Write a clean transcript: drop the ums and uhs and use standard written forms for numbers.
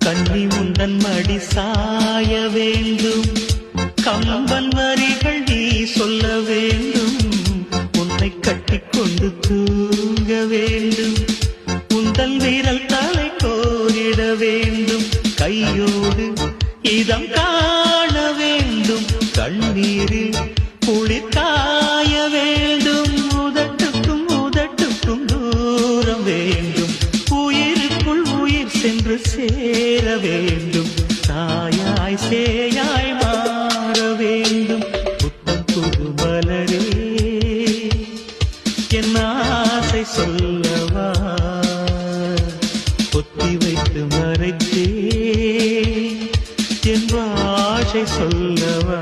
கண்ணி உந்தன் மடி சாய வேண்டும், கம்பன் வரிகள் நீ சொல்ல வேண்டும், உன்னை கட்டிக்கொண்டு தூங்க வேண்டும், உந்தன் வீரல் தலை கோரிட வேண்டும், கையோடு இதம் காண வேண்டும், கண்ணீரில் குளிர் காய வேண்டும், உதட்டுக்கும் உதட்டுக்கும் தூரம் வேண்டும், உயிருக்குள் உயிர் சென்று சேர வேண்டும், தாயாய் சேயாய் மாற வேண்டும். புத்தம் புது மலரே என் ஆசை சொல்லவா, பொத்தி வைத்து மறைத்தே என் ஆசை சொல்லவா.